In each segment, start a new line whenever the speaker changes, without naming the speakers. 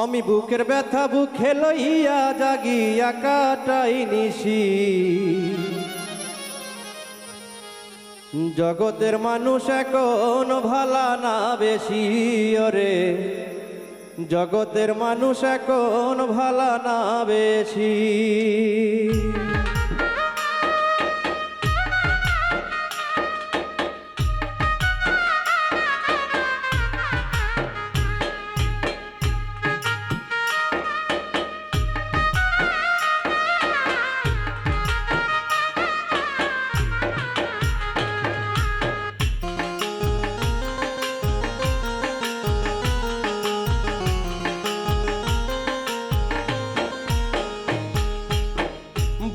আমি বুকের ব্যথা বুকে লইয়া জাগিয়া কাটাই নিশি। জগতের মানুষ এখন ভালা না বেশি ওরে, জগতের মানুষ এখন ভালা না বেশি।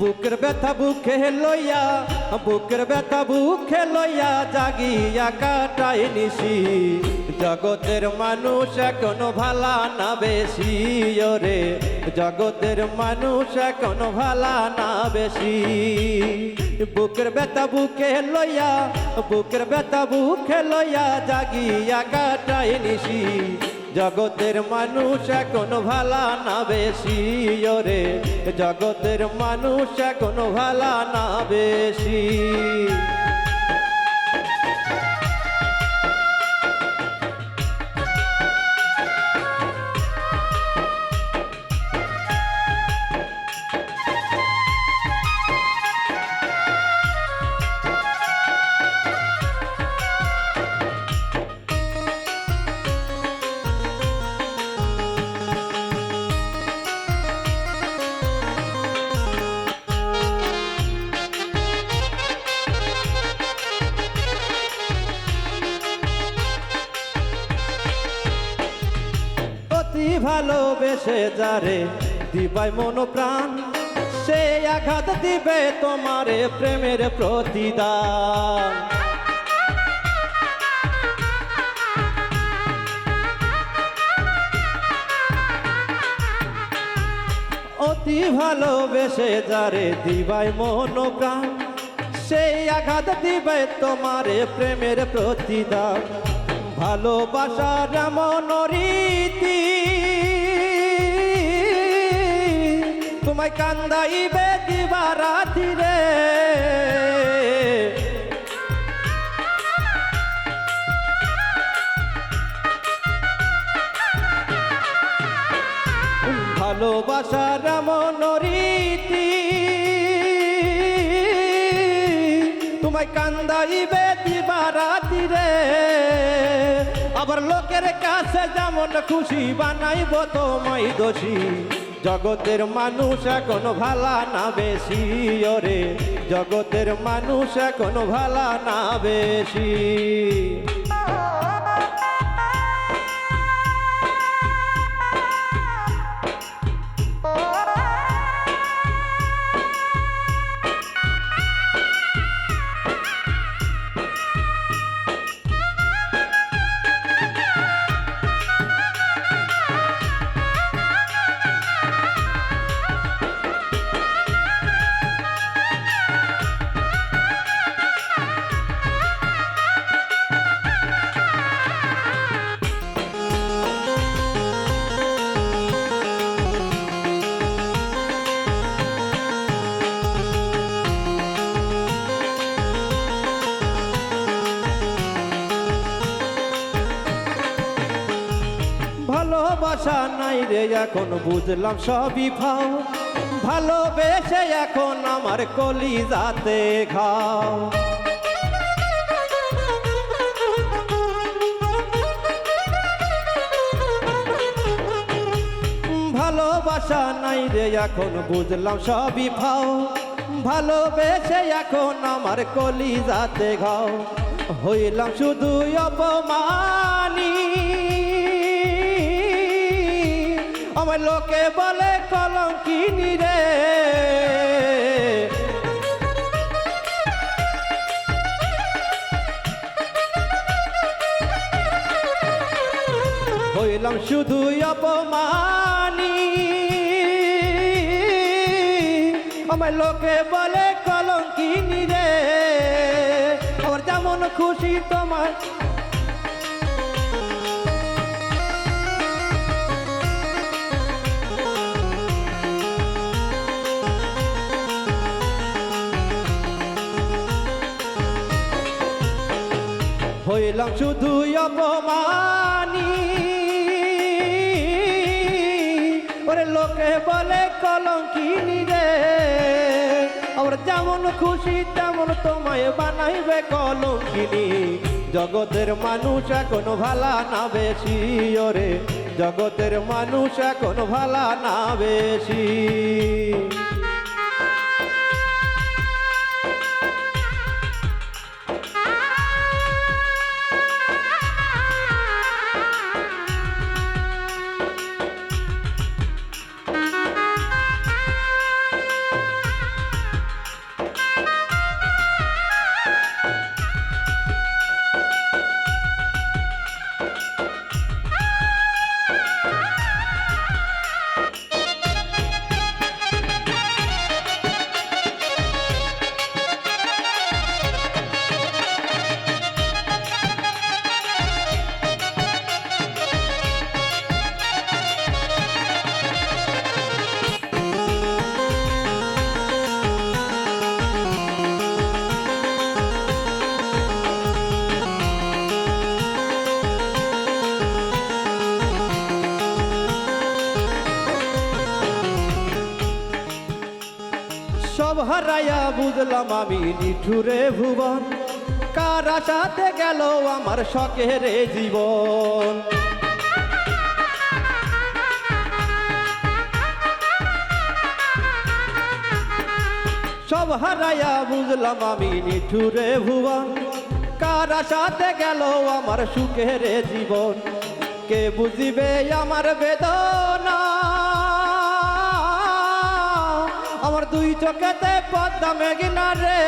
বুকের ব্যথা বুকে লইয়া, বুকের ব্যথা বুকে লইয়া জাগিয়া কাটাই নিশি। জগতের মানুষ এখনো ভালা না বেশি ওরে, জগতের মানুষ এখনো ভালা না বেশি। বুকের ব্যথা বুকে লইয়া, বুকের ব্যথা বুকে লইয়া জাগিয়া কাটাই নিশি। জগতের মানুষ এখনো ভালা না বেশি ওরে, জগতের মানুষ এখনো ভালা না বেশি। ভালোবেসে যারে দিবাই মন প্রাণ, সে আঘাত দিবে তোমারে প্রেমের প্রতিদান। অতি ভালোবেসে যারে দিবাই মন প্রাণ, সে আঘাত দিবে তোমারে প্রেমের প্রতিদান। ভালোবাসার এমন রীতি তোমায় কান্দাইবে দিবারাতি রে। ভালোবাসার এমন রীতি তোমায় কান্দাইবে দিবারাতি রে। আবার লোকের কাছে যেমন খুশি বানাইব তোমায় দোষী। জগতের মানুষ এখনো ভালা না বেশি ওরে, জগতের মানুষ এখনো ভালা না বেশি। ভালোবাসা নাই রে এখন বুঝলাম সবই ফাও, ভালোবেসে এখন আমার কলিজাতে ঘাও। ভালোবাসা নাই রে এখন বুঝলাম সবই ফাও, ভালোবেসে এখন আমার কলিজাতে ঘাও। হইলাম শুধু অপমানী, আমার লোকে বলে কলঙ্কিনী রে। হইলাম শুধু অপমানী, আমার লোকে বলে কলঙ্কিনী রে। আমার যেমন খুশি তোমার হইলাম শুধু অপমানী। ওরে লোকে বলে কলঙ্কিনী রে, আবার যেমন খুশি তেমন তোমায় বানাইবে কলঙ্কিনী। জগতের মানুষ এখন ভালা না বেশি, ওরে জগতের মানুষ এখন ভালা না বেশি। সব হারাইয়া বুঝলাম আমি নিঠুরে ভুবন, কার আশাতে গেল আমার শখের এ জীবন। সব হারাইয়া বুঝলাম আমি নিঠুরে ভুবন, কার আশাতে গেল আমার সুখের এ জীবন। কে বুঝিবে আমার বেদনা, আমার দুই চোখেতে পদ্মা মেঘনা রে।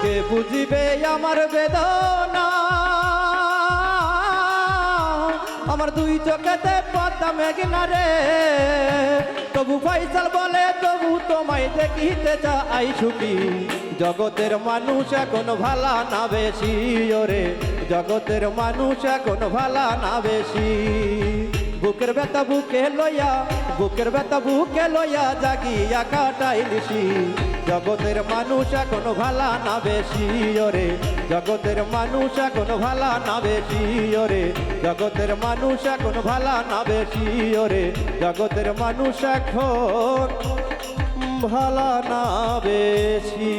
কে বুঝিবে আমার বেদনা, আমার দুই চোখেতে পদ্মা মেঘনা রে। তবু ফয়সাল বলে তবু তোমায় দেখিতে চাই সুখী। জগতের মানুষ এখন ভালা না বেশি, ওরে জগতের মানুষ এখন ভালা না বেশি। বুকের ব্যথা বুকে লইয়া, বুকের ব্যথা বুকে লইয়া জাগিয়া কাটাই নিশি। জগতের মানুষ এখন ভালা না বেশি, ওরে জগতের মানুষ এখন ভালা না বেশি, ওরে জগতের মানুষ এখন ভালা না বেশি, ওরে জগতের মানুষ এখন ভালা না বেশি।